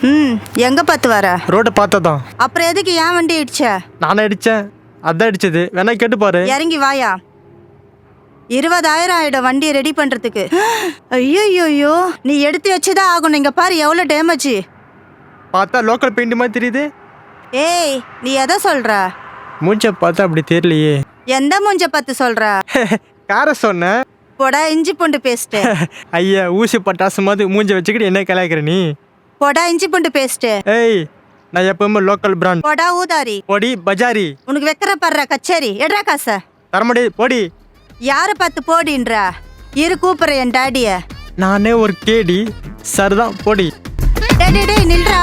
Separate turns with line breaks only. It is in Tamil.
ம் எங்க பார்த்து வர?
ரோட்டை பார்த்ததான்.
அப்புறம் எதுக்கு ஏன் வண்டி இடிச்ச?
நானே அடித்தேன், அதான் அடிச்சது. வேணா கேட்டு பாரு.
இறங்கி வாயா. 20,000 ஆயிடும் வண்டி ரெடி பண்றதுக்கு. ஐயோ நீ எடுத்து வச்சுதான் ஆகணும். இங்க பாரு எவ்வளோ டேமேஜ்.
பார்த்தா லோக்கல் பெயிண்ட் மாதிரி தெரியுது.
ஏய் நீ எதை சொல்ற?
மூஞ்ச பார்த்தா அப்படி தெரியலையே.
எந்த மூஞ்ச பார்த்து சொல்ற?
காரை சொன்னேன்.
போடா இஞ்சி பூண்டு பேஸ்ட்.
ஐயா ஊசி பட்டாசு மாதிரி மூஞ்ச வச்சுக்கிட்டு என்ன கலாய்க்கிற நீ?
போடா இஞ்சி பூண்டு பேஸ்ட்.
ஏய் நான் எப்பவுமே லோக்கல் பிராண்ட்.
போடா ஊதாரி.
பொடி பஜாரி.
உனக்கு வைக்கிற படுற கச்சேரி. எடுறா காசை.
தரமுடி பொடி.
யாரை பார்த்து போடின்றா? இரு கூப்பிட்ற என் டாடிய.
நானே ஒரு கேடி. சரிதான் பொடி.
டேய் நில்றா.